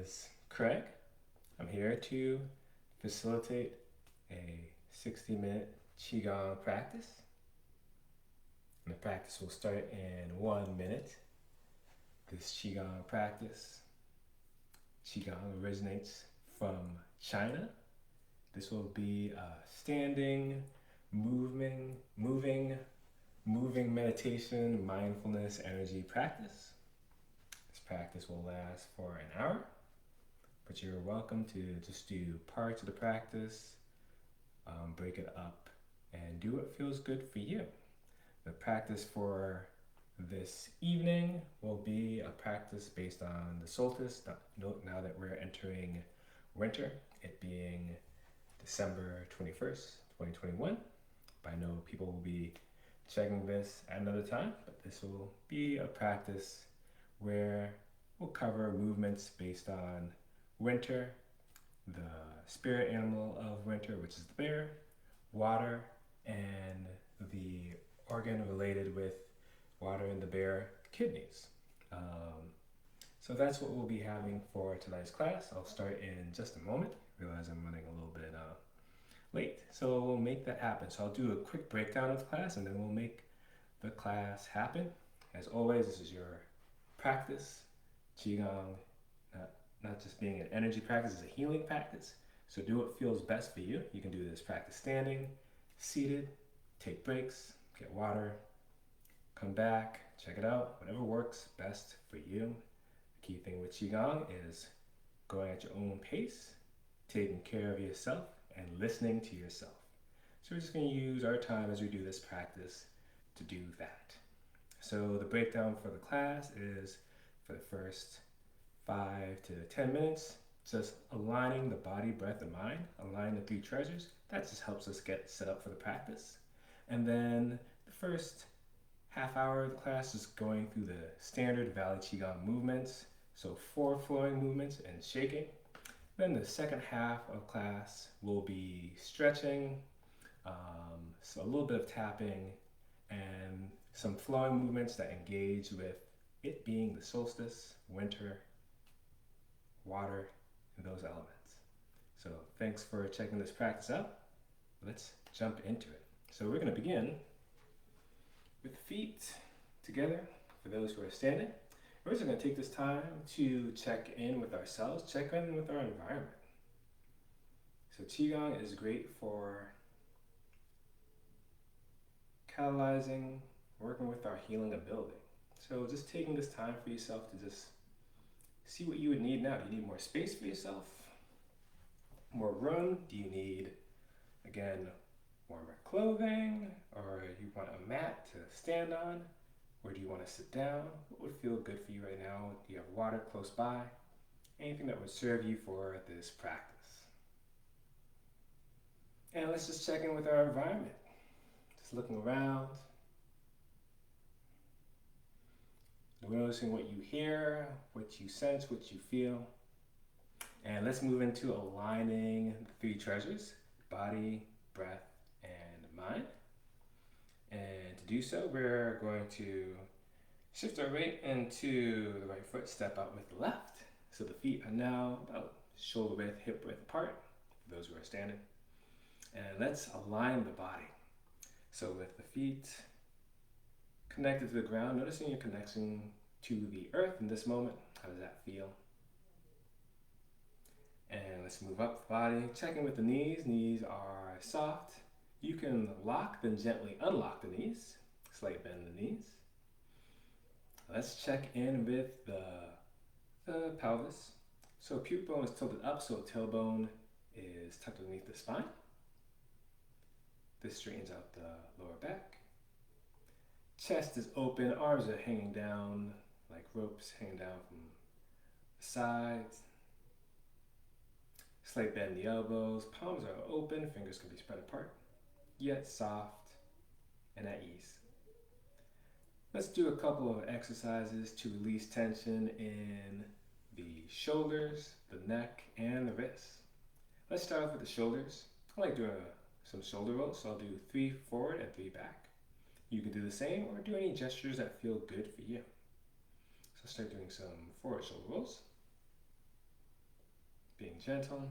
is Craig. I'm here to facilitate a 60-minute Qigong practice. And the practice will start in 1 minute. This Qigong practice, Qigong originates from China. This will be a standing, moving meditation, mindfulness, energy practice. This practice will last for an hour, but you're welcome to just do parts of the practice, break it up, and do what feels good for you. The practice for this evening will be a practice based on the solstice, now that we're entering winter, it being December 21st, 2021. I know people will be checking this at another time, but this will be a practice where we'll cover movements based on winter, the spirit animal of winter, which is the bear, water, and the organ related with water and the bear, kidneys. So that's what we'll be having for tonight's class. I'll start in just a moment. Realize I'm running a little bit late, so we'll make that happen. So I'll do a quick breakdown of the class and then we'll make the class happen. As always, this is your practice. Qigong, not just being an energy practice, it's a healing practice. So do what feels best for you. You can do this practice standing, seated, take breaks, get water, come back, check it out, whatever works best for you. The key thing with Qigong is going at your own pace, taking care of yourself, and listening to yourself. So we're just going to use our time as we do this practice to do that. So the breakdown for the class is for the first 5 to 10 minutes, just aligning the body, breath, and mind, aligning the three treasures. That just helps us get set up for the practice. And then the first half hour of the class is going through the standard Valley Qigong movements, so 4 flowing movements and shaking. Then the second half of class will be stretching, so a little bit of tapping, and some flowing movements that engage with it being the solstice, winter, water, and those elements. So thanks for checking this practice out. Let's jump into it. So we're going to begin with feet together for those who are standing. We're just going to take this time to check in with ourselves, check in with our environment. So Qigong is great for catalyzing, working with our healing ability. So just taking this time for yourself to just see what you would need now. Do you need more space for yourself? More room? Do you need, again, warmer clothing? Or you want a mat to stand on? Or do you want to sit down? What would feel good for you right now? Do you have water close by? Anything that would serve you for this practice. And let's just check in with our environment. Just looking around. Noticing what you hear, what you sense, what you feel. And let's move into aligning the three treasures, body, breath, and mind. And to do so, we're going to shift our weight into the right foot, step out with the left. So the feet are now about shoulder width, hip width apart, for those who are standing. And let's align the body. So with the feet connected to the ground, noticing your connection to the earth in this moment. How does that feel? And let's move up the body, checking with the knees. Knees are soft. You can lock, then gently unlock the knees. Slight bend in the knees. Let's check in with the pelvis. So pubic bone is tilted up, so tailbone is tucked underneath the spine. This straightens out the lower back. Chest is open, arms are hanging down like ropes hanging down from the sides. Slight bend in the elbows, palms are open, fingers can be spread apart, yet soft and at ease. Let's do a couple of exercises to release tension in the shoulders, the neck, and the wrists. Let's start off with the shoulders. I like doing some shoulder rolls, so I'll do 3 forward and 3 back. You can do the same or do any gestures that feel good for you. So start doing some forward shoulder rolls. being gentle.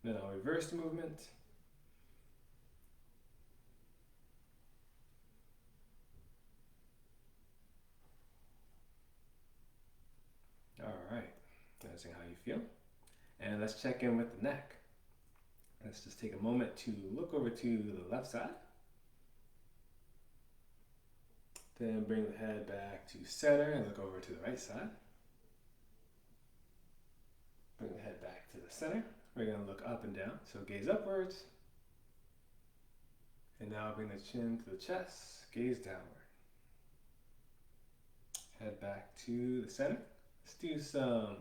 Then I'll reverse the movement. All right, noticing how you feel. And let's check in with the neck. Let's just take a moment to look over to the left side. Then bring the head back to center and look over to the right side. Bring the head back to the center. We're going to look up and down, so gaze upwards. And now bring the chin to the chest, gaze downward. Head back to the center. Let's do some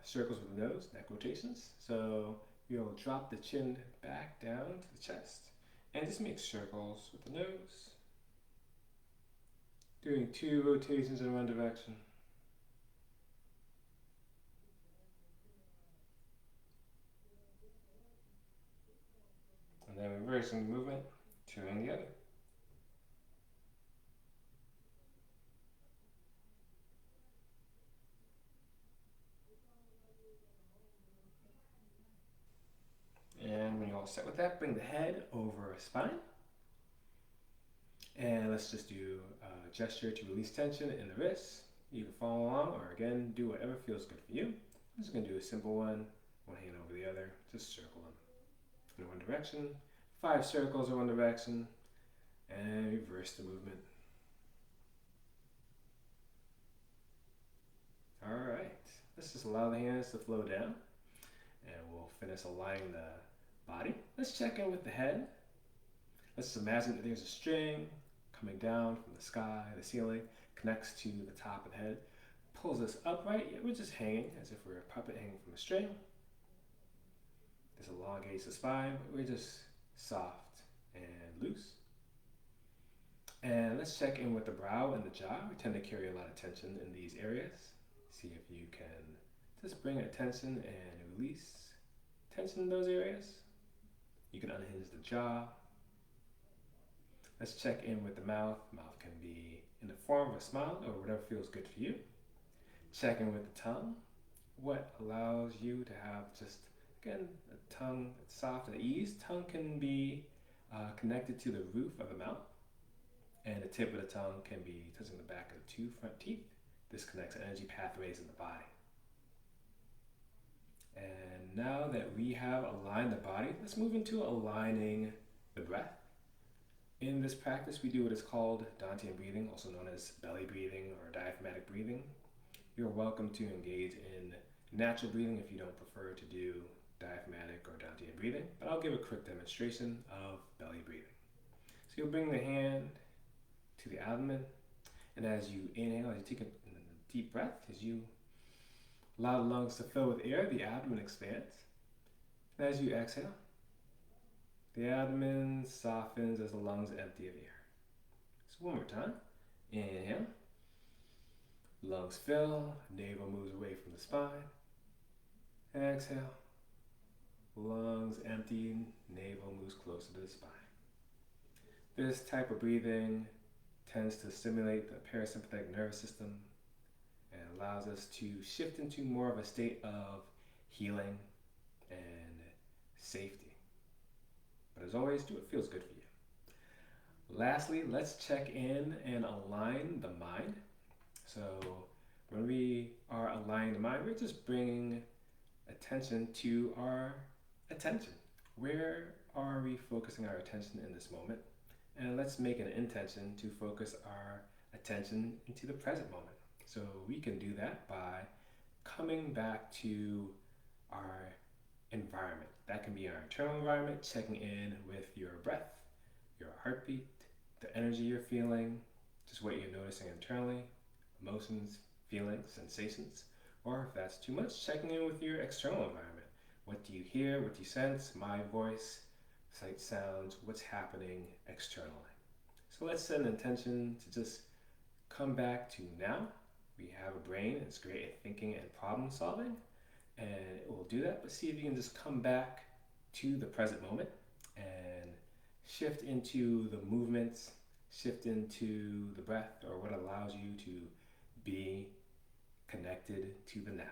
circles with the nose, neck rotations. So you'll drop the chin back down to the chest and just make circles with the nose. Doing 2 rotations in one direction. And then reversing the movement, 2 in the other. And when you're all set with that, bring the head over a spine. And let's just do a gesture to release tension in the wrists. You can follow along or again, do whatever feels good for you. I'm just gonna do a simple one hand over the other, just circle them in one direction. 5 circles in one direction, and reverse the movement. All right, let's just allow the hands to flow down, and we'll finish aligning the body. Let's check in with the head. Let's imagine that there's a string coming down from the sky, the ceiling, connects to the top of the head, pulls us upright, yet we're just hanging as if we're a puppet hanging from a string. This elongates the spine, but we're just soft and loose. And let's check in with the brow and the jaw. We tend to carry a lot of tension in these areas. See if you can just bring attention and release tension in those areas. You can unhinge the jaw. Let's check in with the mouth. Mouth can be in the form of a smile or whatever feels good for you. Check in with the tongue. What allows you to have just, again, a tongue that's soft and at ease. Tongue can be connected to the roof of the mouth, and the tip of the tongue can be touching the back of the 2 front teeth. This connects energy pathways in the body. And now that we have aligned the body, let's move into aligning the breath. In this practice, we do what is called Dalian breathing, also known as belly breathing or diaphragmatic breathing. You're welcome to engage in natural breathing if you don't prefer to do diaphragmatic or Dalian breathing, but I'll give a quick demonstration of belly breathing. So you'll bring the hand to the abdomen, and as you inhale, as you take a deep breath, as you allow the lungs to fill with air, the abdomen expands. And as you exhale, the abdomen softens as the lungs empty of air. So one more time. Inhale. Lungs fill. Navel moves away from the spine. Exhale. Lungs empty. Navel moves closer to the spine. This type of breathing tends to stimulate the parasympathetic nervous system and allows us to shift into more of a state of healing and safety. But as always, do what feels good for you. Lastly, let's check in and align the mind. So when we are aligning the mind, we're just bringing attention to our attention. Where are we focusing our attention in this moment? And let's make an intention to focus our attention into the present moment. So we can do that by coming back to our environment. That can be our internal environment, checking in with your breath, your heartbeat, the energy you're feeling, just what you're noticing internally, emotions, feelings, sensations. Or if that's too much, checking in with your external environment. What do you hear? What do you sense? My voice, sight, sounds, what's happening externally. So let's set an intention to just come back to now. We have a brain, it's great at thinking and problem solving, and it will do that, but see if you can just come back to the present moment and shift into the movements, shift into the breath, or what allows you to be connected to the now.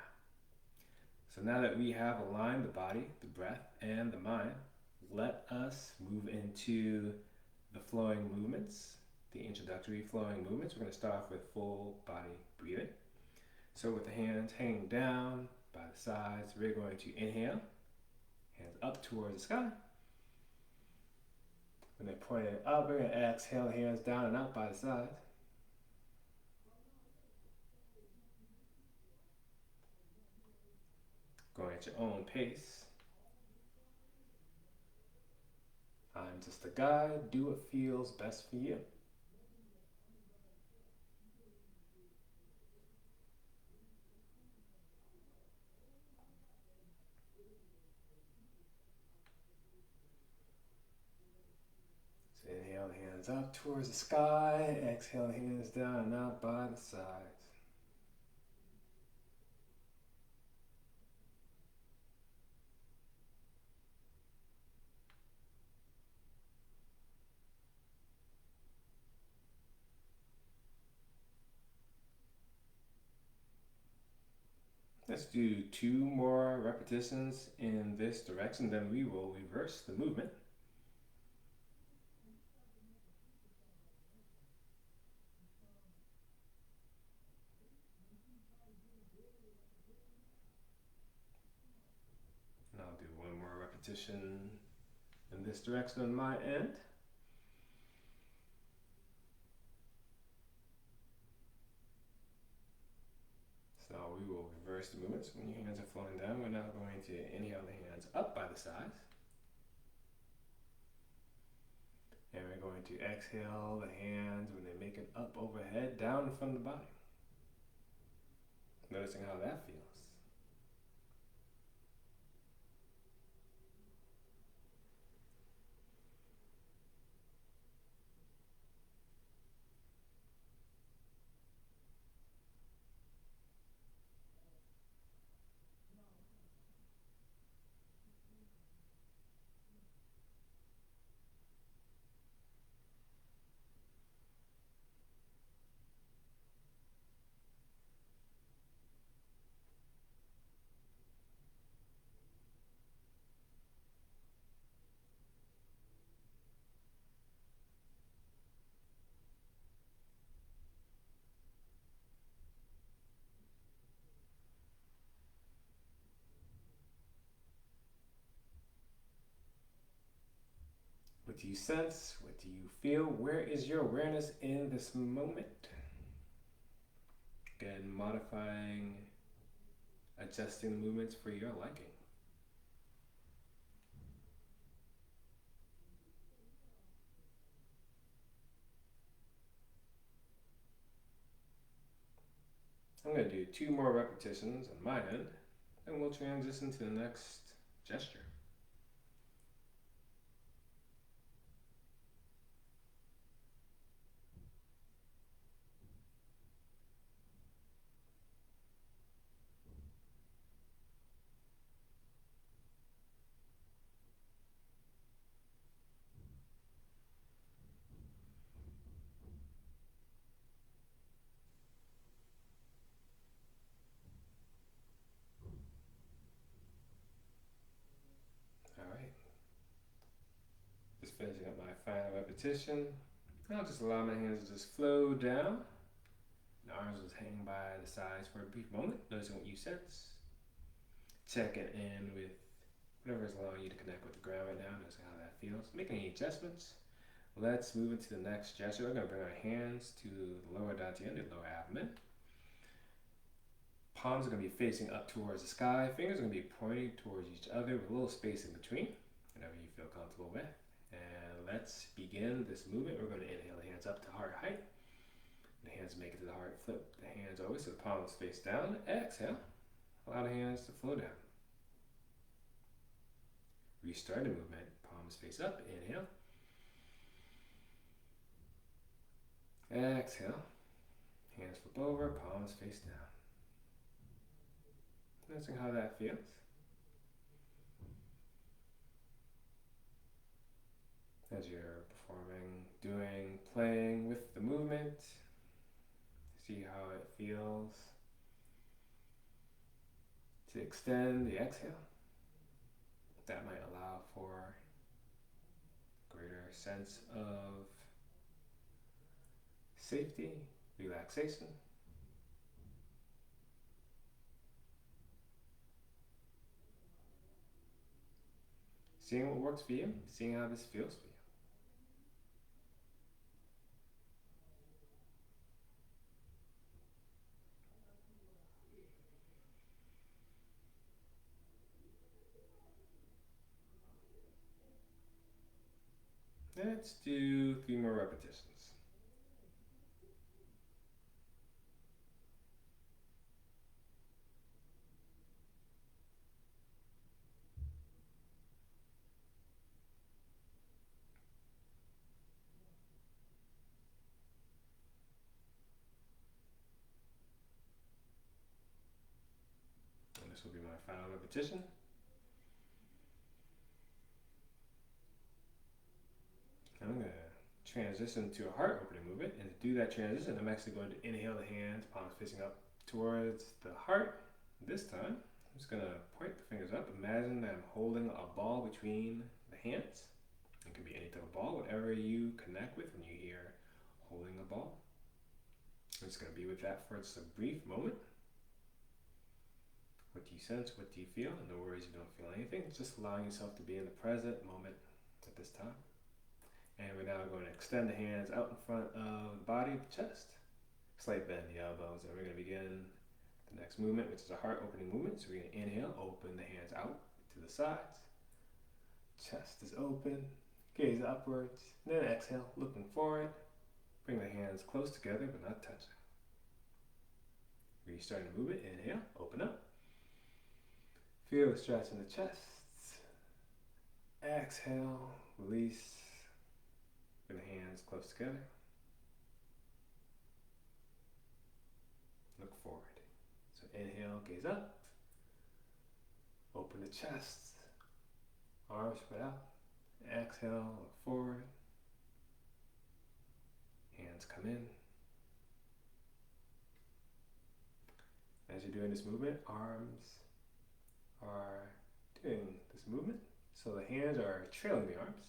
So now that we have aligned the body, the breath, and the mind, let us move into the flowing movements, the introductory flowing movements. We're going to start off with full body breathing. So with the hands hanging down by the sides, we're going to inhale, hands up towards the sky. When they're pointed up, we're going to exhale, hands down and up by the sides. Going at your own pace. I'm just a guide. Do what feels best for you. So inhale, hands up towards the sky. Exhale, hands down and up by the sides. Let's do 2 more repetitions in this direction, then we will reverse the movement. And I'll do 1 more repetition in this direction on my end. So we will reverse the movements. When your hands are flowing down, we're now going to inhale the hands up by the sides. And we're going to exhale the hands when they make it up overhead, down in front of the body. Noticing how that feels. What do you sense? What do you feel? Where is your awareness in this moment? Again, modifying, adjusting the movements for your liking. I'm going to do 2 more repetitions on my end, and we'll transition to the next gesture. Alright. Just finishing up my final repetition. I'll just allow my hands to just flow down. The arms just hang by the sides for a brief moment, noticing what you sense. Checking in with whatever is allowing you to connect with the ground right now, noticing how that feels. Making any adjustments. Let's move into the next gesture. We're going to bring our hands to the lower dantian, the lower abdomen. Palms are going to be facing up towards the sky. Fingers are going to be pointing towards each other with a little space in between, whatever you feel comfortable with. And let's begin this movement. We're going to inhale the hands up to heart height. The hands make it to the heart. Flip the hands over so the palms face down. Exhale. Allow the hands to flow down. Restart the movement. Palms face up. Inhale. Exhale. Hands flip over. Palms face down. Noticing how that feels. As you're performing, doing, playing with the movement, see how it feels. feels. To extend the exhale, that might allow for greater sense of safety, relaxation. Seeing what works for you, seeing how this feels for you. Let's do 3 more repetitions. And this will be my final repetition. I'm going to transition to a heart opening movement, and to do that transition, I'm actually going to inhale the hands, palms facing up towards the heart. This time, I'm just going to point the fingers up. Imagine that I'm holding a ball between the hands. It can be any type of ball, whatever you connect with when you hear holding a ball. I'm just going to be with that for just a brief moment. What do you sense? What do you feel? And no worries, you don't feel anything. It's just allowing yourself to be in the present moment at this time. And we're now going to extend the hands out in front of the body, the chest. Slight bend the elbows. And we're going to begin the next movement, which is a heart opening movement. So we're going to inhale, open the hands out to the sides. Chest is open, gaze upwards. And then exhale, looking forward. Bring the hands close together but not touching. Restarting the movement, inhale, open up. Feel the stretch in the chest. Exhale, release. Bring the hands close together. Look forward. So inhale, gaze up. Open the chest. Arms spread out. Exhale, look forward. Hands come in. As you're doing this movement, arms are doing this movement. So the hands are trailing the arms.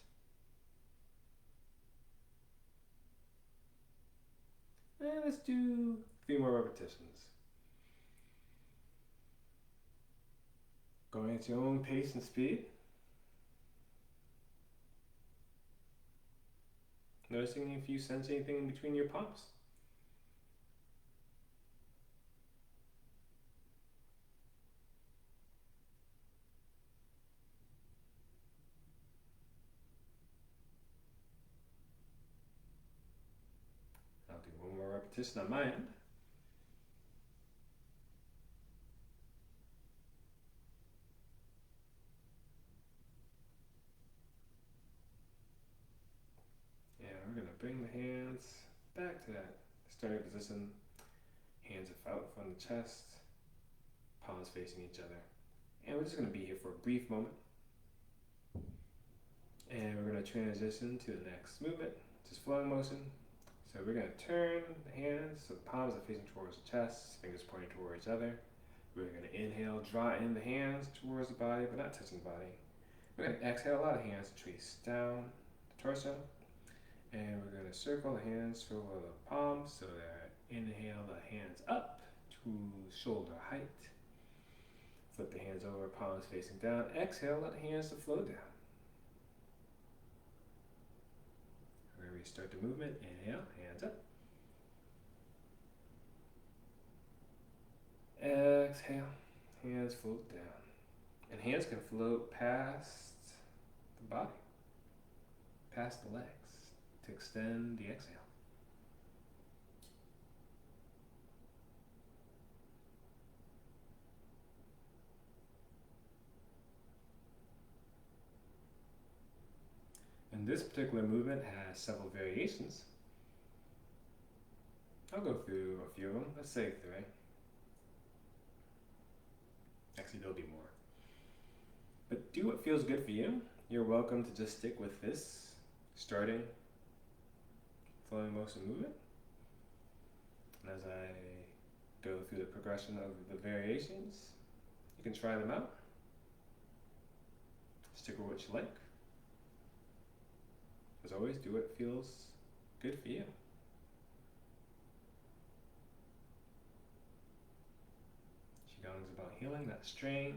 And let's do 3 more repetitions. Going at your own pace and speed. Noticing if you sense anything in between your palms. I'll do 1 more repetition on my end. And we're going to bring the hands back to that starting position. Hands are out in front of the chest, palms facing each other. And we're just going to be here for a brief moment. And we're going to transition to the next movement, just flowing motion. So we're going to turn the hands so the palms are facing towards the chest, fingers pointing toward each other. We're going to inhale, draw in the hands towards the body, but not touching the body. We're going to exhale, allow the hands to trace down the torso. And we're going to circle the hands over the palms so that inhale the hands up to shoulder height. Flip the hands over, palms facing down. Exhale, let the hands to flow down. We're going to restart the movement. Inhale, hands up. Exhale, hands float down. And hands can float past the body, past the legs to extend the exhale. And this particular movement has several variations. I'll go through a few of them. Let's say 3. Actually, there'll be more. But do what feels good for you. You're welcome to just stick with this starting flowing motion movement. And as I go through the progression of the variations. You can try them out. Stick with what you like. As always, do what feels good for you. Qigong is about healing, not strain,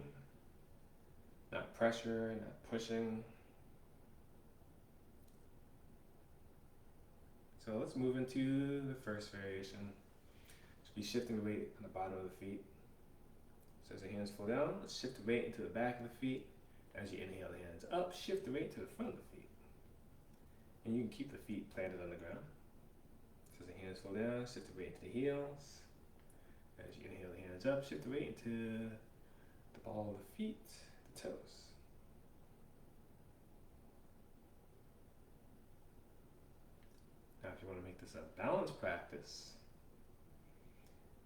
not pressure, not pushing. So let's move into the first variation. So be shifting the weight on the bottom of the feet. So as the hands flow down, let's shift the weight into the back of the feet. As you inhale the hands up, shift the weight to the front of the feet. And you can keep the feet planted on the ground. So as the hands flow down, shift the weight into the heels. As you inhale the hands up, shift the weight into the ball of the feet, the toes. Now if you want to make this a balanced practice,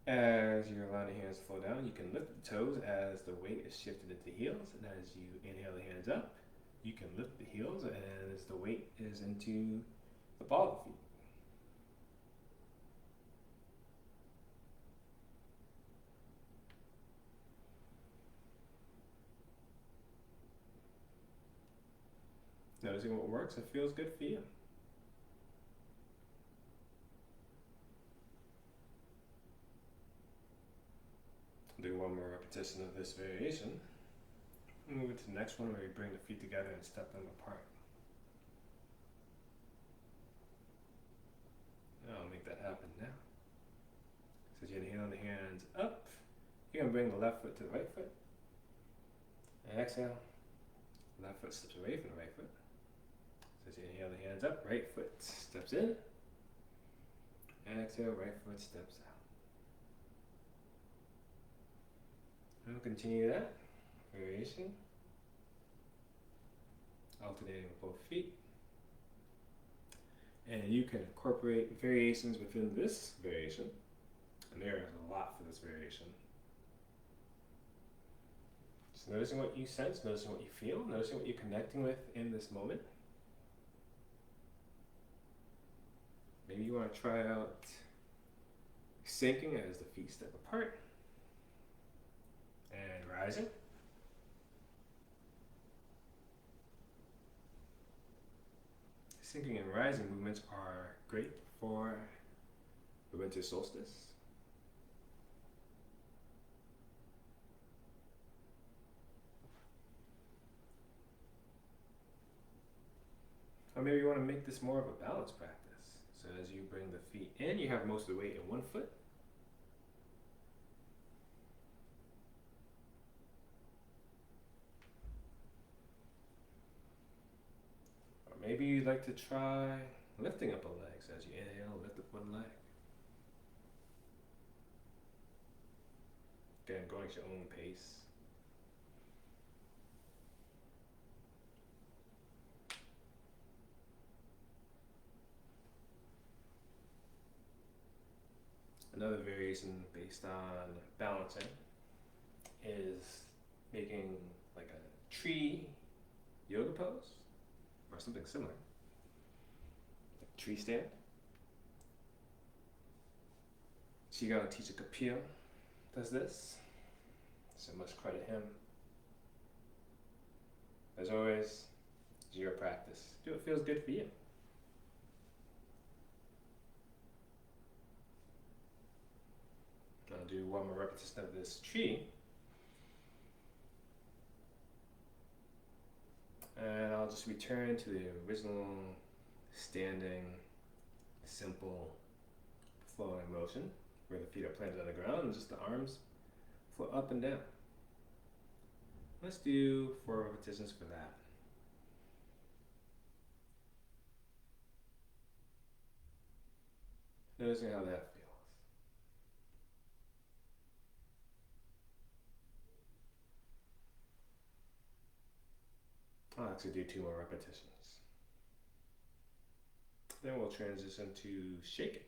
as you're allowing the hands to flow down, you can lift the toes as the weight is shifted into the heels, and as you inhale the hands up, you can lift the heels as the weight is into the ball of the feet. Noticing what works and feels good for you. Do one more repetition of this variation. Move into the next one where you bring the feet together and step them apart. I'll make that happen now. So as you inhale the hands up, you're going to bring the left foot to the right foot. And exhale, left foot steps away from the right foot. So as you inhale the hands up, right foot steps in. And exhale, right foot steps out. And we'll continue that variation, alternating with both feet. And you can incorporate variations within this variation, and there is a lot for this variation. Just noticing what you sense, noticing what you feel, noticing what you're connecting with in this moment. Maybe you want to try out sinking as the feet step apart. And rising. Sinking and rising movements are great for the winter solstice. Or maybe you want to make this more of a balanced practice. So as you bring the feet in, you have most of the weight in one foot. Maybe you'd like to try lifting up a leg. So as you inhale, lift up one leg. Again, going at your own pace. Another variation based on balancing is making like a tree yoga pose. Or something similar, like tree stand. Qigong teacher Kapil does this, so much credit him. As always, it's your practice. Do what feels good for you. I'll do one more repetition of this tree. And I'll just return to the original standing, simple flowing motion where the feet are planted on the ground and just the arms flow up and down. Let's do 4 repetitions for that. Noticing how that feels. I'll actually do 2 more repetitions. Then we'll transition to shaking.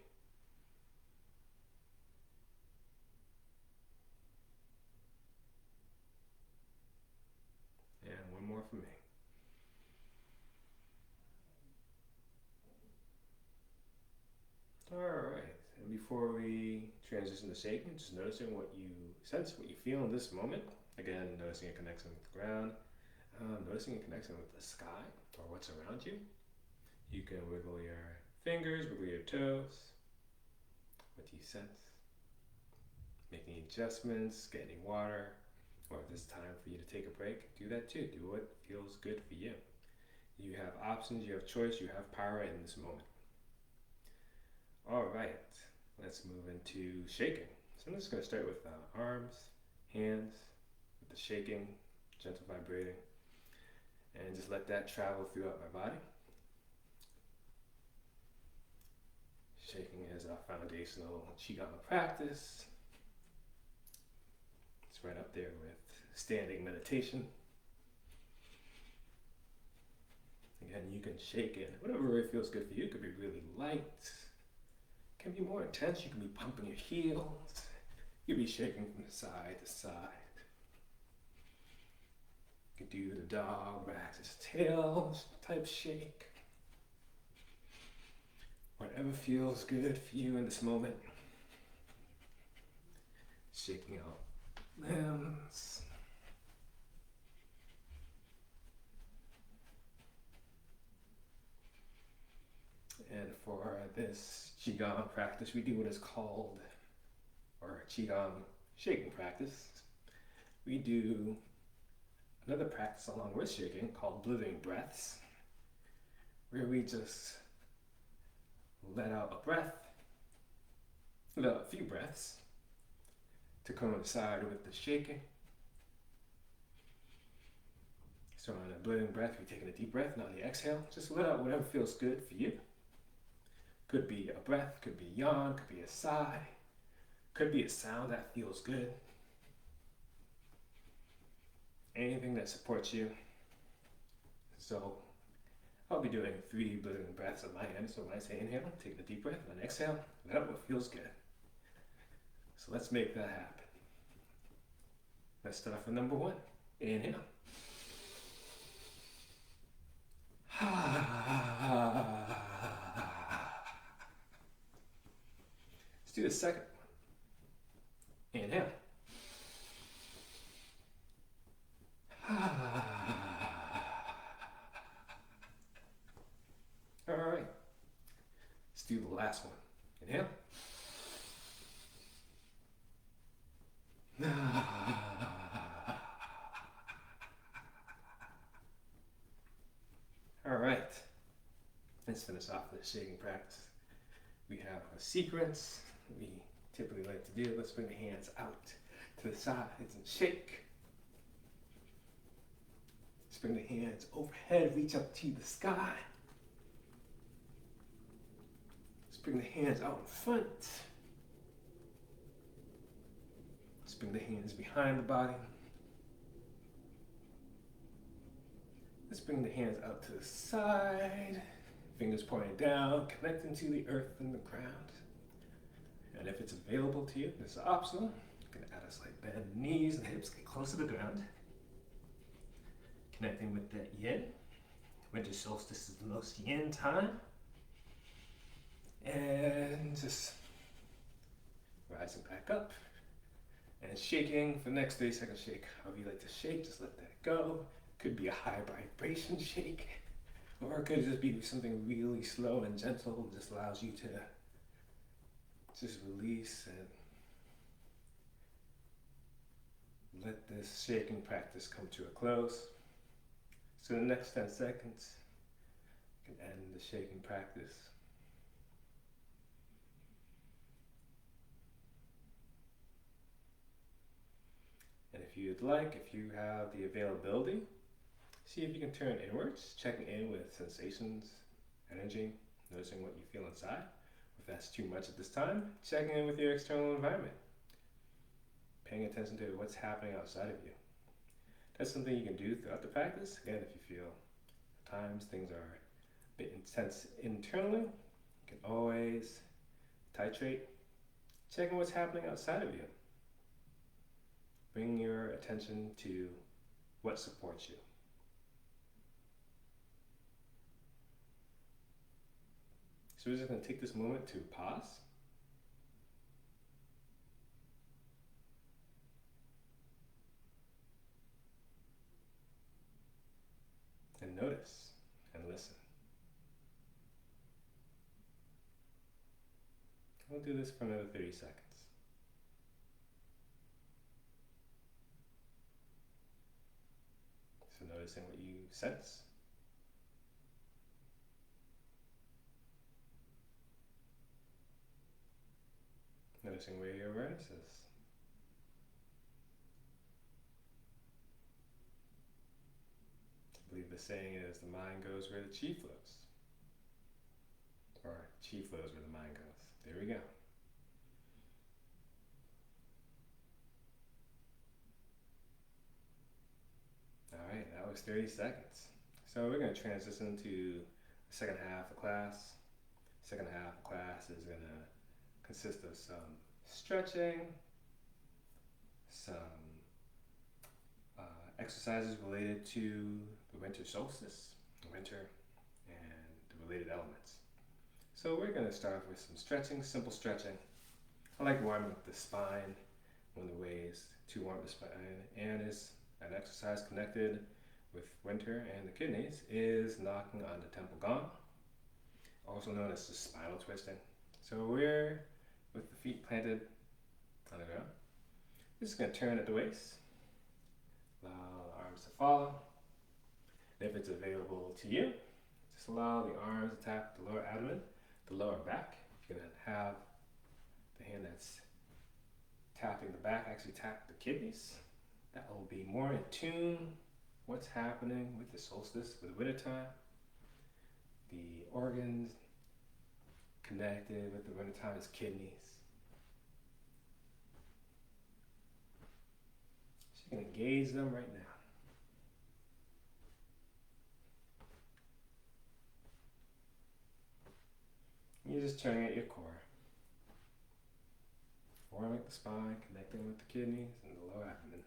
And one more for me. Alright, and before we transition to shaking, just noticing what you sense, what you feel in this moment. Again, noticing a connection with the ground, noticing a connection with the sky or what's around you. You can wiggle your fingers, wiggle your toes. What do you sense? Make any adjustments, get any water, or if it's time for you to take a break, do that too. Do what feels good for you. You have options, you have choice, you have power in this moment. All right, let's move into shaking. So I'm just going to start with arms, hands, with the shaking, gentle vibrating, and just let that travel throughout my body. Shaking is a foundational Qigong practice. It's right up there with standing meditation. Again, you can shake it. Whatever way feels good for you. It could be really light. It can be more intense. You can be pumping your heels. You can be shaking from side to side. You can do the dog wags its tail type shake. Whatever feels good for you in this moment. Shaking out limbs. And for this Qigong practice, we do what is called, or Qigong shaking practice. We do another practice along with shaking called blithering breaths, where we just let out a breath, let out a few breaths to coincide with the shaking. So on a blithering breath, we're taking a deep breath, and on the exhale, just let out whatever feels good for you. Could be a breath, could be a yawn, could be a sigh, could be a sound that feels good. Anything that supports you. So I'll be doing 3 blithering breaths on my end. So when I say inhale, take a deep breath, and then exhale, let out what feels good. So let's make that happen. Let's start with number 1. Inhale. Let's do the second one. Inhale. All right. Let's do the last one. Inhale. All right. Let's finish off this shaking practice. We have a sequence we typically like to do. Let's bring the hands out to the sides and shake. Let's bring the hands overhead, reach up to the sky. Let's bring the hands out in front. Let's bring the hands behind the body. Let's bring the hands out to the side. Fingers pointing down, connecting to the earth and the ground. And if it's available to you, this is optional. You can add a slight bend in the knees and the hips, get close to the ground. Connecting with that yin. Winter solstice is the most yin time. And just rising back up. And shaking for the next 30-second shake. However you like to shake, just let that go. Could be a high vibration shake. Or it could just be something really slow and gentle. Just allows you to just release and let this shaking practice come to a close. So in the next 10 seconds, you can end the shaking practice. And if you'd like, if you have the availability, see if you can turn inwards, checking in with sensations, energy, noticing what you feel inside. If that's too much at this time, checking in with your external environment. Paying attention to what's happening outside of you. That's something you can do throughout the practice. Again, if you feel at times things are a bit intense internally, you can always titrate, checking what's happening outside of you. Bring your attention to what supports you. So we're just going to take this moment to pause, notice and listen. We'll do this for another 30 seconds. So noticing what you sense. Noticing where your awareness is. I believe the saying is the mind goes where the chi flows. Or chi flows where the mind goes. There we go. Alright, that was 30 seconds. So we're going to transition to the second half of class. Second half of class is going to consist of some stretching, some exercises related to the winter solstice, winter, and the related elements. So we're going to start with some stretching, simple stretching. I like warming up the spine. One of the ways to warm the spine, and is an exercise connected with winter and the kidneys, is knocking on the temple gong, also known as the spinal twisting. So we're with the feet planted on the ground. We're just going to turn at the waist, allow the arms to follow. If it's available to you, just allow the arms to tap the lower abdomen, the lower back. You're going to have the hand that's tapping the back actually tap the kidneys. That will be more in tune what's happening with the solstice, with the winter time. The organs connected with the winter time is kidneys. So you can engage them right now. You're just turning at your core. Warming the spine, connecting with the kidneys and the lower abdomen.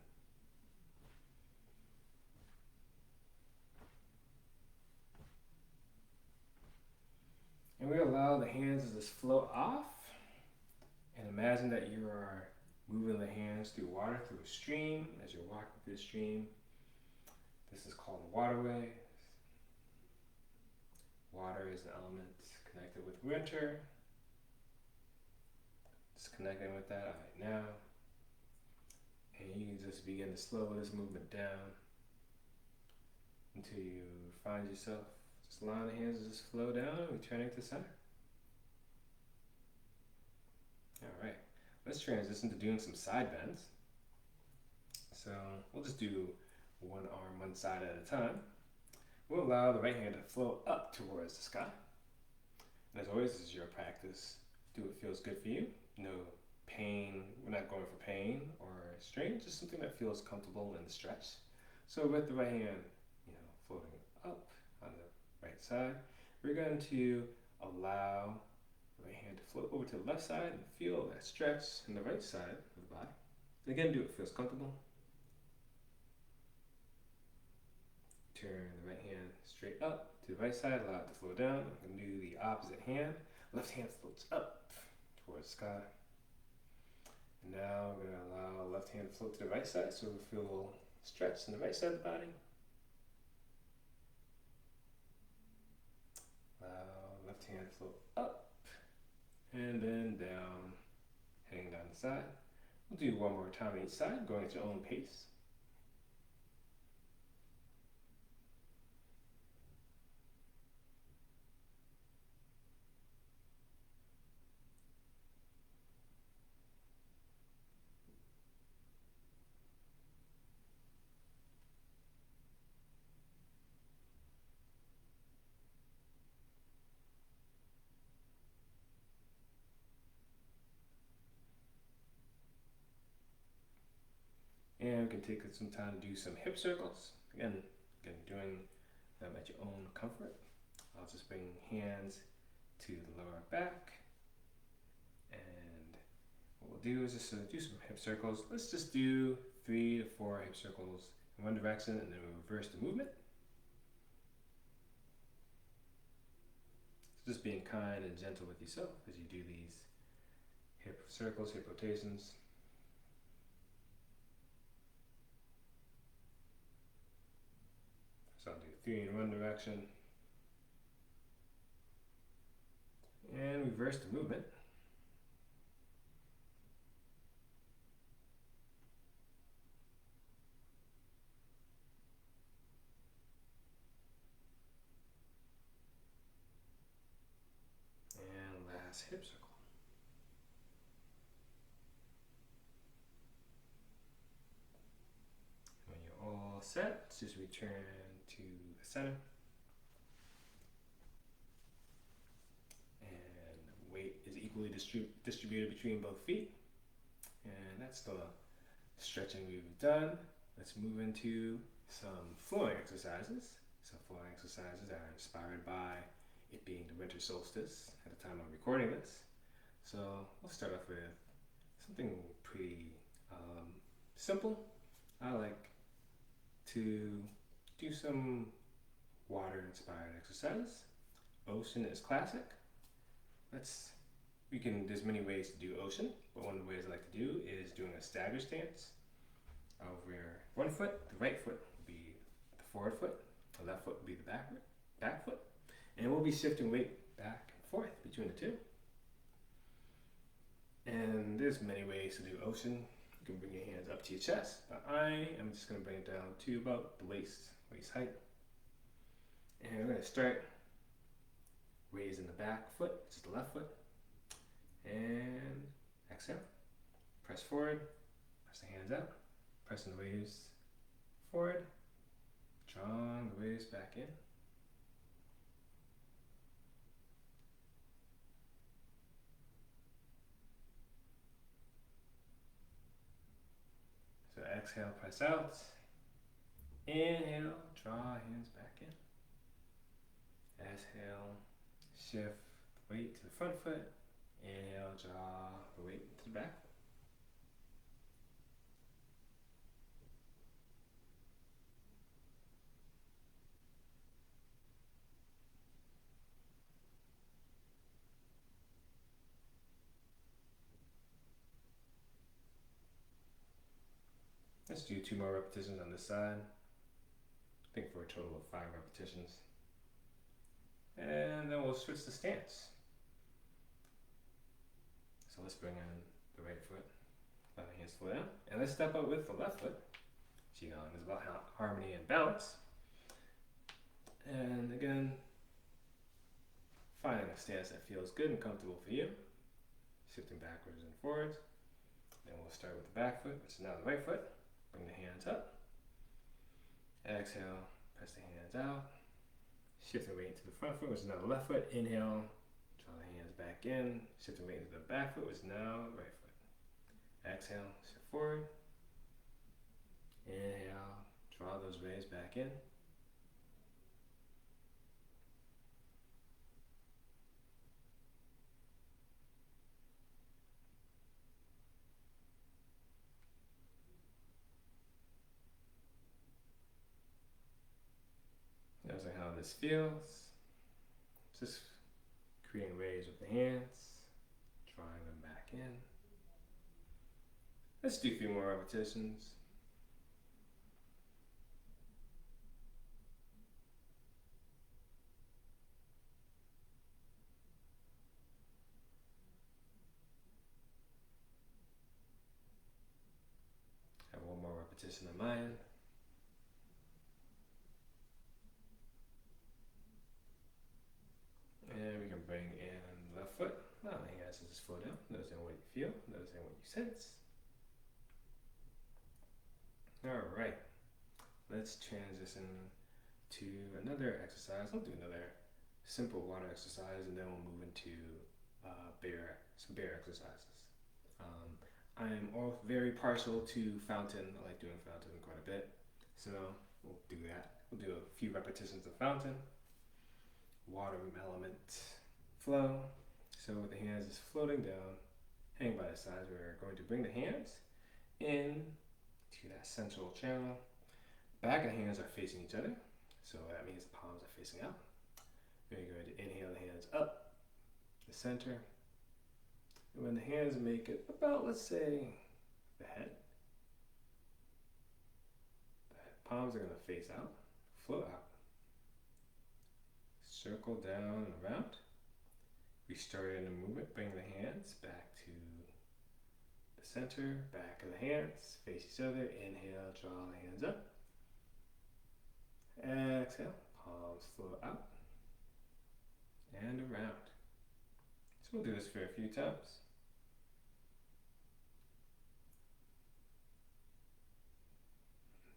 And we allow the hands to just flow off. And imagine that you are moving the hands through water, through a stream. As you're walking through the stream, this is called a waterway. Water is an element connected with winter. Just connecting with that right now. And you can just begin to slow this movement down until you find yourself just allowing the hands to just flow down and returning to center. Alright, let's transition to doing some side bends. So we'll just do one arm, one side at a time. We'll allow the right hand to flow up towards the sky. And as always, this is your practice. Do what feels good for you. No pain, we're not going for pain or strain, just something that feels comfortable in the stretch. So with the right hand, floating up on the right side, we're going to allow the right hand to float over to the left side and feel that stretch in the right side of the body. And again, do what feels comfortable. Turn the right hand straight up to the right side, allow it to flow down. I'm going to do the opposite hand. Left hand floats up towards the sky. And now we're going to allow left hand to float to the right side, so we feel stretch in the right side of the body. Allow left hand to float up and then down, heading down the side. We'll do one more time on each side, going at your own pace. And we can take some time to do some hip circles. Again doing them at your own comfort. I'll just bring hands to the lower back. And what we'll do is just do some hip circles. Let's just do 3 to 4 hip circles in one direction and then we'll reverse the movement. So just being kind and gentle with yourself as you do these hip circles, hip rotations. So I'll do 3 in one direction. And reverse the movement. And last hip circle. When you're all set, just return to the center. And weight is equally distributed between both feet. And that's the stretching we've done. Let's move into some flowing exercises. Some flowing exercises are inspired by it being the winter solstice at the time I'm recording this. So we'll start off with something pretty simple. I like to do some water-inspired exercises. Ocean is classic. There's many ways to do ocean, but one of the ways I like to do is doing a stagger stance. Where one foot, the right foot will be the forward foot, the left foot will be the back foot, and we'll be shifting weight back and forth between the two. And there's many ways to do ocean. You can bring your hands up to your chest, but I am just going to bring it down to about the waist height. And we're going to start raising the back foot, which is the left foot, and exhale, press forward, press the hands out. Pressing the waves forward, drawing the waves back in. So exhale, press out. Inhale, draw hands back in. Exhale, shift the weight to the front foot. Inhale, draw the weight to the back foot. Let's do 2 more repetitions on this side. I think for a total of 5 repetitions. And then we'll switch the stance. So let's bring in the right foot, let the hands flow down, and let's step up with the left foot. Qigong is about harmony and balance. And again, finding a stance that feels good and comfortable for you. Shifting backwards and forwards. Then we'll start with the back foot, which is now the right foot. Bring the hands up. Exhale, press the hands out. Shift the weight into the front foot, which is now the left foot. Inhale, draw the hands back in. Shift the weight into the back foot, which is now the right foot. Exhale, shift forward. Inhale, draw those waves back in. Noticing how this feels. Just creating waves with the hands, drawing them back in. Let's do 3 more repetitions. Have 1 more repetition on my end. And we can bring in the left foot. Allow the hands to just flow down. Noticing what you feel. Noticing what you sense. Alright. Let's transition to another exercise. I'll do another simple water exercise and then we'll move into some bear exercises. I'm very partial to fountain. I like doing fountain quite a bit. So we'll do that. We'll do a few repetitions of fountain. Water element flow. So with the hands just floating down, hang by the sides, we're going to bring the hands in to that central channel. Back of the hands are facing each other, so that means the palms are facing out. Then you're going to inhale the hands up the center. And when the hands make it about, let's say, the head, the palms are going to face out, float out. circle down and around. Restarting the movement, bring the hands back to the center, back of the hands, face each other. Inhale, draw the hands up. Exhale, palms flow out and around. So we'll do this for a few times.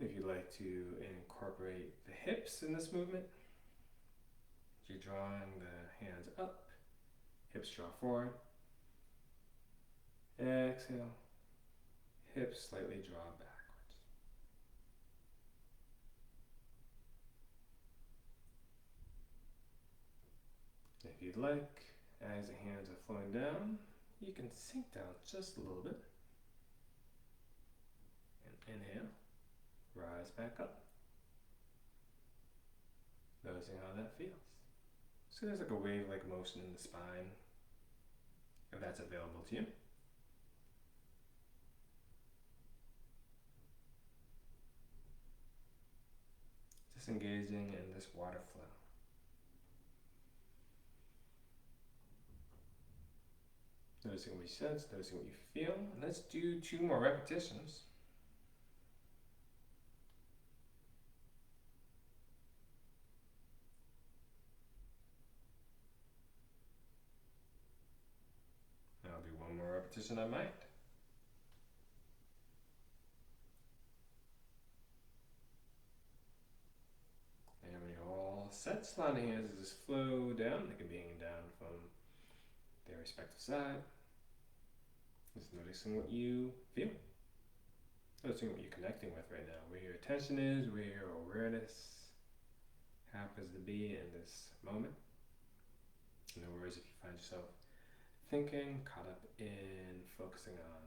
If you'd like to incorporate the hips in this movement, you're drawing the hands up, hips draw forward. Exhale, hips slightly draw backwards. If you'd like, as the hands are flowing down, you can sink down just a little bit. And inhale, rise back up. Noticing how that feels. So there's like a wave-like motion in the spine, if that's available to you. Just engaging in this water flow. Noticing what you sense, noticing what you feel. And let's do 2 more repetitions. I'll do 1 more repetition on mind. And when you're all set, slide the hands just flow down. They can be hanging down from their respective side. Just noticing what you feel. Noticing what you're connecting with right now. Where your attention is, where your awareness happens to be in this moment. In other words, if you find yourself thinking, caught up in focusing on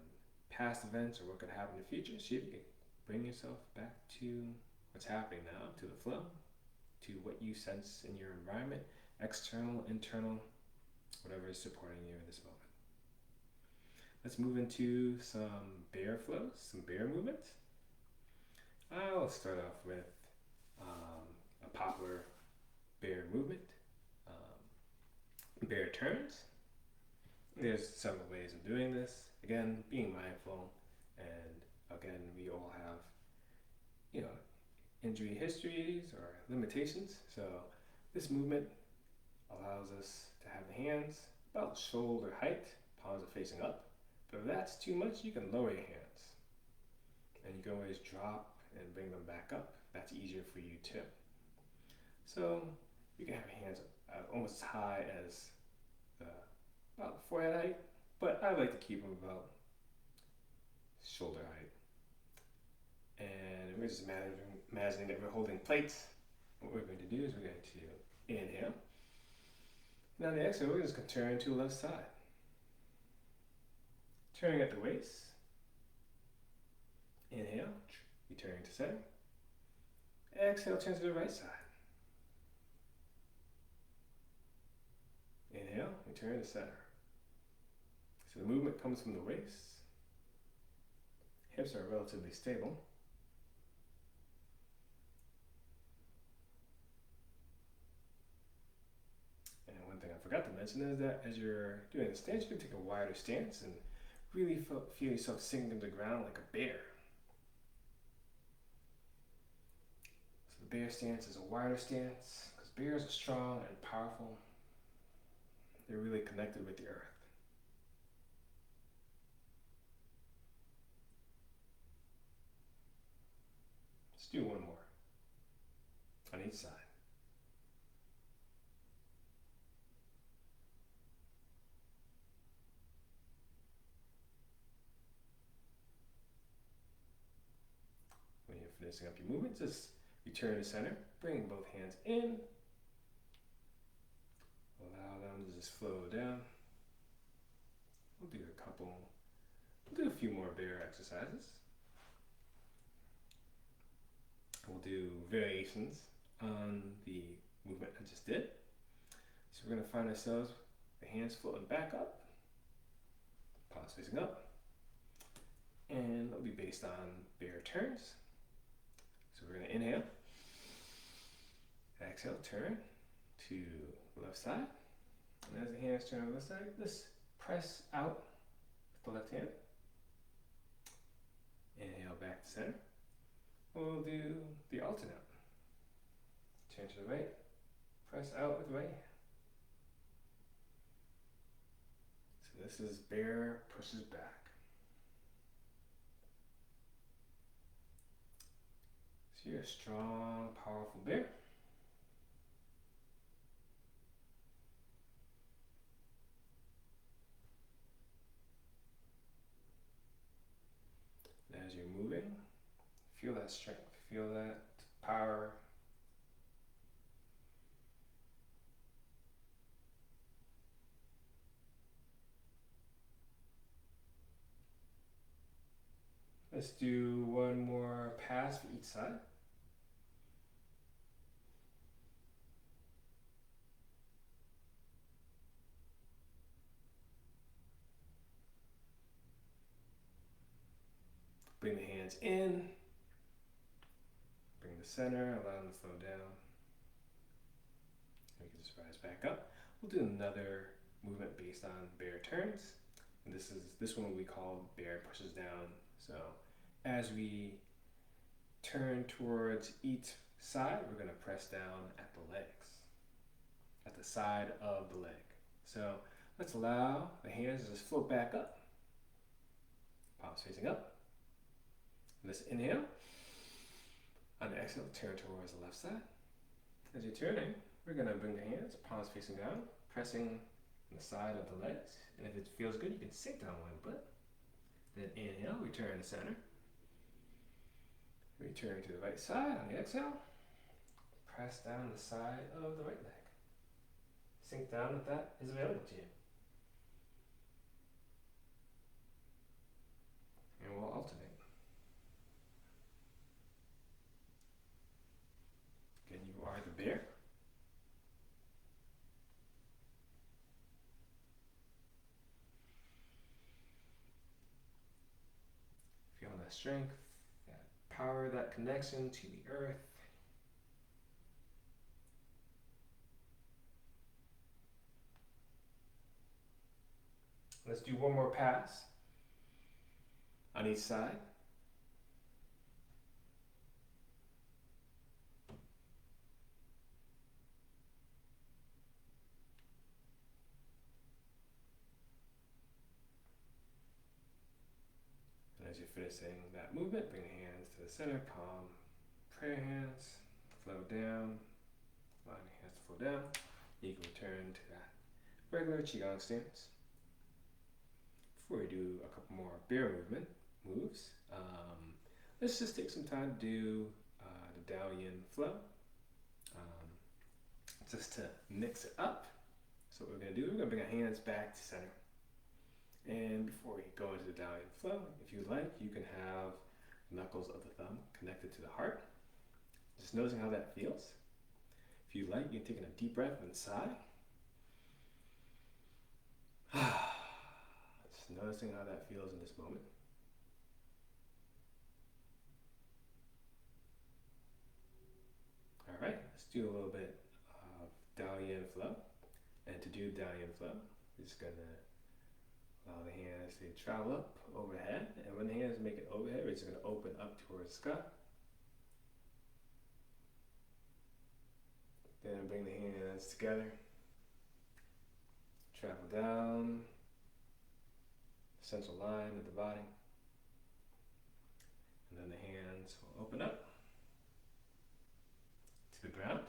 past events or what could happen in the future, see if you can bring yourself back to what's happening now, to the flow, to what you sense in your environment, external, internal, whatever is supporting you in this moment. Let's move into some bear flows, some bear movements. I'll start off with a popular bear movement, bear turns. There's several ways of doing this. Again, being mindful, and again, we all have, injury histories or limitations. So this movement allows us to have the hands about shoulder height, palms are facing up. But if that's too much, you can lower your hands. And you can always drop and bring them back up. That's easier for you too. So you can have your hands almost as high as about forehead height, but I like to keep them about shoulder height. And we're just imagining that we're holding plates. What we're going to do is we're going to inhale. Now on the exhale, we're just going to turn to the left side. Turning at the waist. Inhale, returning to center. Exhale, turn to the right side. Inhale, return to center. So the movement comes from the waist. Hips are relatively stable. And one thing I forgot to mention is that as you're doing the stance, you can take a wider stance and really feel yourself sinking to the ground like a bear. So the bear stance is a wider stance because bears are strong and powerful. They're really connected with the earth. Let's do 1 more on each side. When you're finishing up your movement, just return to center, bring both hands in. Allow them to just flow down. We'll do a few more bear exercises. We'll do variations on the movement I just did. So we're going to find ourselves, the hands floating back up, palms facing up, and it'll be based on bear turns. So we're going to inhale, exhale, turn to the left side. And as the hands turn to the left side, just press out with the left hand. Inhale back to center. We'll do the alternate. Turn to the right, press out with the right hand. So this is bear pushes back. So you're a strong, powerful bear. And as you're moving, feel that strength, feel that power. Let's do one more pass for each side. Bring the hands in, bring the center, allow them to flow down. We can just rise back up. We'll do another movement based on bear turns. And this one we call bear pushes down. So as we turn towards each side, we're going to press down at the legs, at the side of the leg. So let's allow the hands to just float back up. Palms facing up. Let's inhale. On the exhale, turn towards the left side. As you're turning, we're going to bring the hands, palms facing down, pressing on the side of the legs. And if it feels good, you can sink down one foot. Then inhale, return to center. Return to the right side on the exhale. Press down the side of the right leg. Sink down if that is available to you. And we'll alternate. Again, you are the bear. Feeling that strength, that power, that connection to the earth. Let's do one more pass on each side. And as you're finishing that movement, bring the hands to the center, palm, prayer hands, flow down, allowing the hands to flow down. You can return to that regular Qigong stance. Before we do a couple more bear moves, let's just take some time to do the Dalian Flow, just to mix it up. So what we're going to do, we're going to bring our hands back to center. And before we go into the Dalian Flow, if you like, you can have knuckles of the thumb connected to the heart. Just noticing how that feels. If you like, you can take a deep breath inside. Just noticing how that feels in this moment. All right, let's do a little bit of Dalian Flow. And to do Dalian Flow, we're just going to allow the hands to travel up overhead. And when the hands make it overhead, we're just going to open up towards the sky. Then bring the hands together. Travel down the central line of the body. And then the hands will open up to the ground.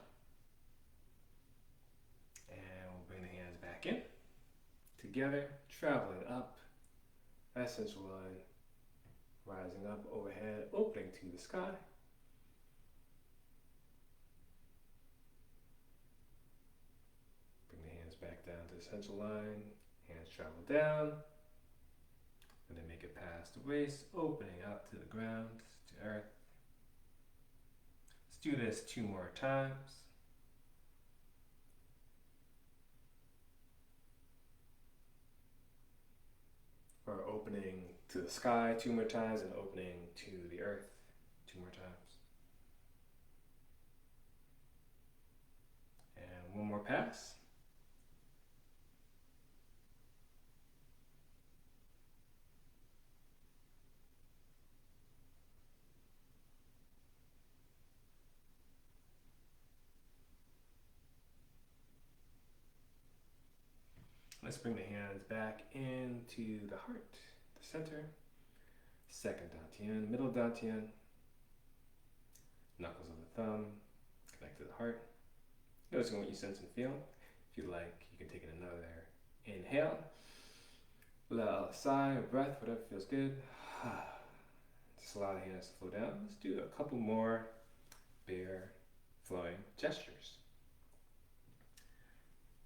And we'll bring the hands back in. Together, traveling up that central line, rising up overhead, opening to the sky. Bring the hands back down to the central line, hands travel down, and then make it past the waist, opening up to the ground, to earth. Let's do this 2 more times. Or opening to the sky 2 more times and opening to the earth 2 more times. And one more pass. Let's bring the hands back into the heart, the center. Second dantian, middle dantian. Knuckles of the thumb connect to the heart. Noticing what you sense and feel. If you like, you can take another inhale. Let out a sigh, a breath, whatever feels good. Just allow the hands to flow down. Let's do a couple more bear flowing gestures.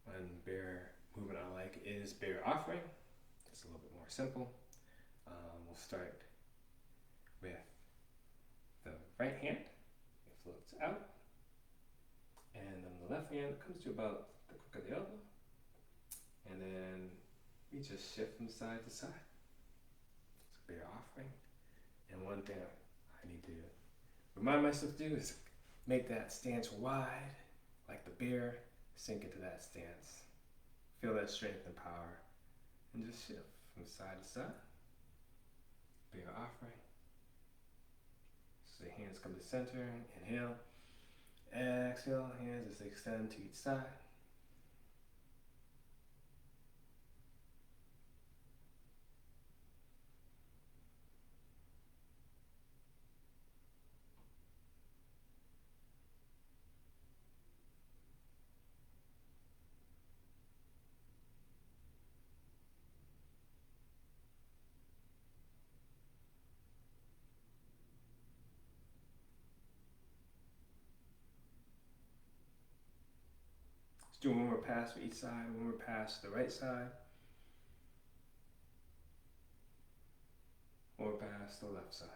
One bear movement I like is bear offering. It's a little bit more simple. We'll start with the right hand. It floats out. And then the left hand comes to about the crook of the elbow. And then we just shift from side to side. It's a bear offering. And one thing I need to remind myself to do is make that stance wide, like the bear. Sink into that stance. Feel that strength and power. And just shift from side to side. Bear offering. So the hands come to center. Inhale. Exhale. Hands as they extend to each side. Let's do one more pass for each side, one more pass to the right side, one more pass to the left side.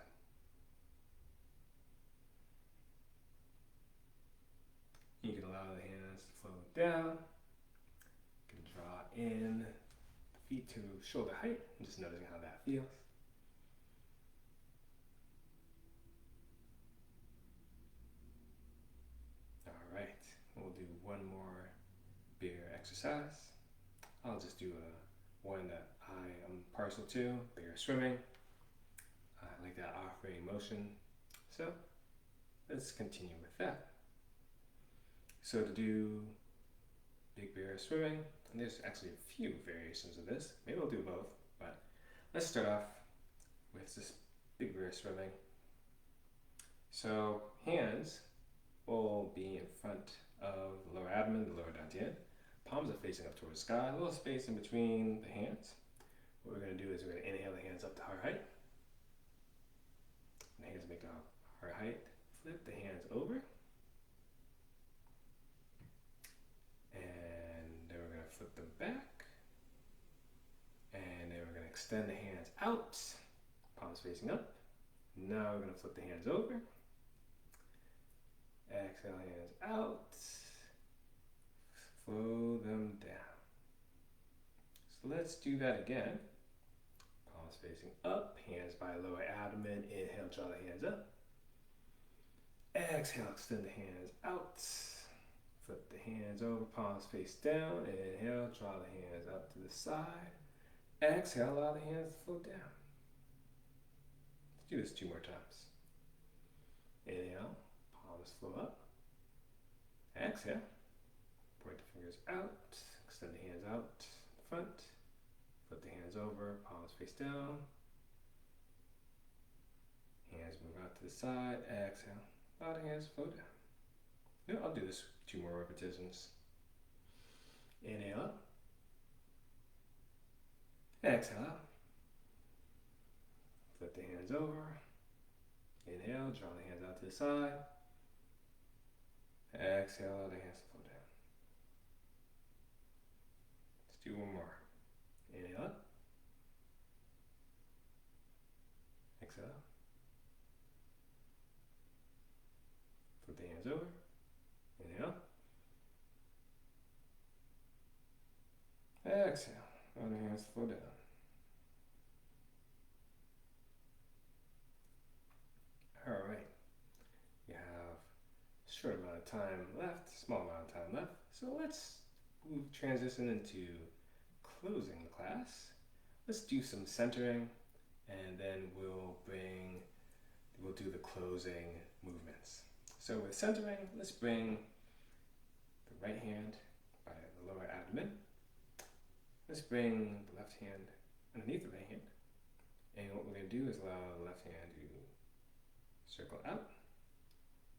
You can allow the hands to flow down. You can draw in the feet to shoulder height, and just noticing how that feels. All right, we'll do one more bear exercise. I'll just do one that I am partial to, bear swimming. I like that offering motion. So let's continue with that. So to do big bear swimming, and there's actually a few variations of this. Maybe I'll do both, but let's start off with this big bear swimming. So hands will be in front of the lower abdomen, the lower dantian. Palms are facing up towards the sky, a little space in between the hands. What we're going to do is we're going to inhale the hands up to heart height. The hands make a heart height. Flip the hands over. And then we're going to flip them back. And then we're going to extend the hands out. Palms facing up. Now we're going to flip the hands over. Exhale, hands out. Flow them down. So let's do that again. Palms facing up, hands by lower abdomen. Inhale, draw the hands up. Exhale, extend the hands out. Flip the hands over, palms face down. Inhale, draw the hands up to the side. Exhale, allow the hands to flow down. Let's do this 2 more times. Inhale, palms flow up. Exhale. Point the fingers out, extend the hands out front, flip the hands over, palms face down, hands move out to the side, exhale, allow the hands flow down. Yeah, I'll do this 2 more repetitions. Inhale up, exhale out, flip the hands over, inhale, draw the hands out to the side, exhale, allow the hands to flow down. Do one more. Inhale up. Exhale. Flip the hands over. Inhale. Exhale. Allow the hands to flow down. All right. You have a short amount of time left, small amount of time left. So let's transition into closing the class. Let's do some centering, and then we'll do the closing movements. So with centering, let's bring the right hand by the lower abdomen. Let's bring the left hand underneath the right hand. And what we're going to do is allow the left hand to circle out,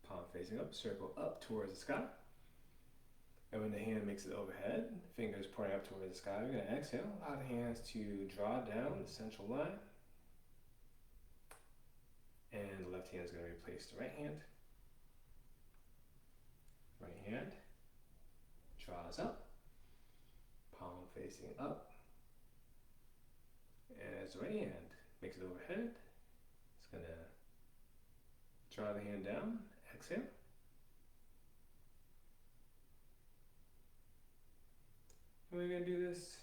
palm facing up, circle up towards the sky. And when the hand makes it overhead, fingers pointing up towards the sky, we're going to exhale, allow the hands to draw down the central line. And the left hand is going to replace the right hand. Right hand draws up, palm facing up. And as the right hand makes it overhead, it's going to draw the hand down, exhale. And we're going to do this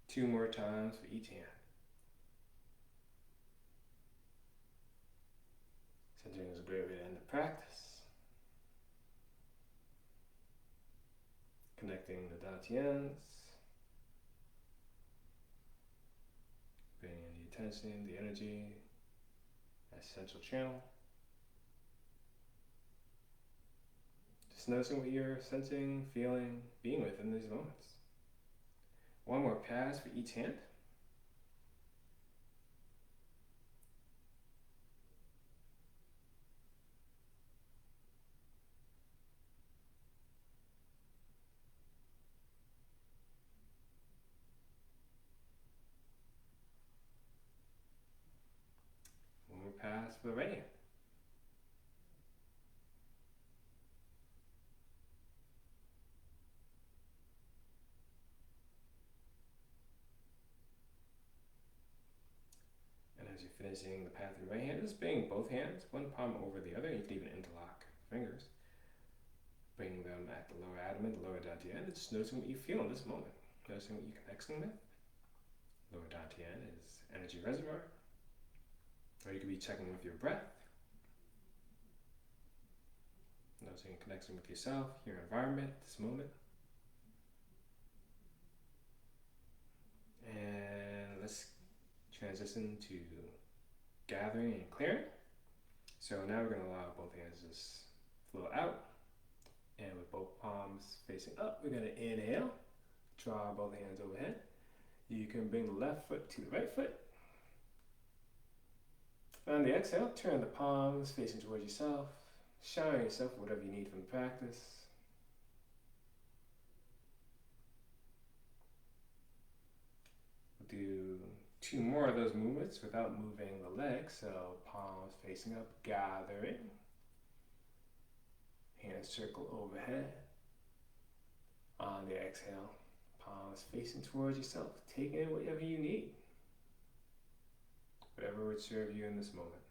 2 more times for each hand. Centering is a great way to end the practice. Connecting the dantians. Bringing the attention, the energy, that central channel. Just noticing what you're sensing, feeling, being with in these moments. 1 more pass for each hand. Pass for the right hand. And as you're finishing the path with the right hand, just bring both hands, one palm over the other. You can even interlock fingers. Bring them at the lower abdomen, the lower dantian. Just noticing what you feel in this moment. Noticing what you're connecting with. Lower dantian is energy reservoir. Or you could be checking with your breath. Noticing and connecting with yourself, your environment, this moment. And let's transition to gathering and clearing. So now we're going to allow both hands to just flow out. And with both palms facing up, we're going to inhale. Draw both hands overhead. You can bring the left foot to the right foot. On the exhale, turn the palms facing towards yourself, showering yourself whatever you need from the practice. We'll do 2 more of those movements without moving the legs, so palms facing up, gathering. Hands circle overhead. On the exhale, palms facing towards yourself, taking in whatever you need. Whatever would serve you in this moment.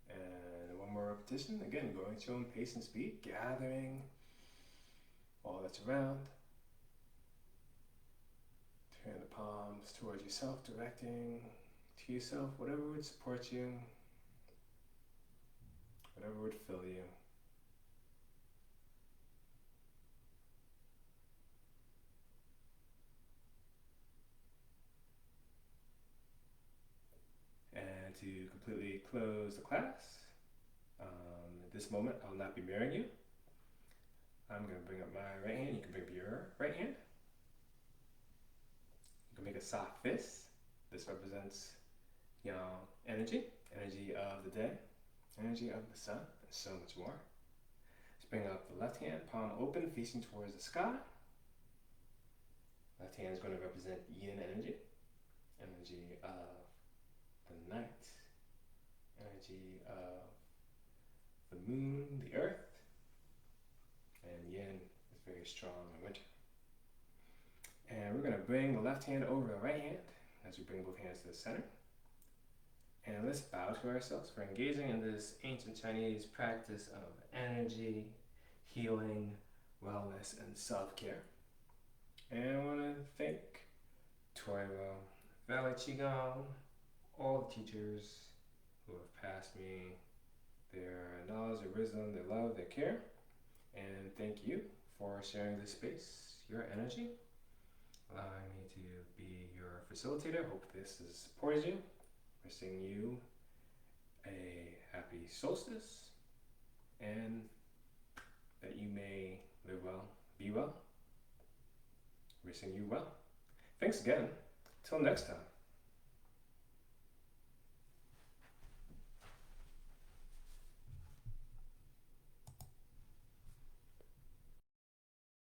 And 1 more repetition. Again, going at your own pace and speed, gathering all that's around. Turn the palms towards yourself, directing to yourself whatever would support you, whatever would fill you. And to completely close the class, at this moment I'll not be mirroring you. I'm going to bring up my right hand. You can bring up your right hand. You can make a soft fist. This represents yang energy, energy of the day, energy of the sun, and so much more. Let's bring up the left hand, palm open, facing towards the sky. Left hand is going to represent yin energy, energy of the night, energy of the moon, the earth, and yin is very strong in winter. And we're going to bring the left hand over the right hand as we bring both hands to the center. And let's bow to ourselves. We're engaging in this ancient Chinese practice of energy, healing, wellness, and self-care. And I want to thank Toivo, Valley Qigong, all the teachers, who have passed me their knowledge, their wisdom, their love, their care. And thank you for sharing this space, your energy, allowing me to be your facilitator. Hope this has supported you. Wishing you a happy solstice and that you may live well, be well. Wishing you well. Thanks again. Till next time.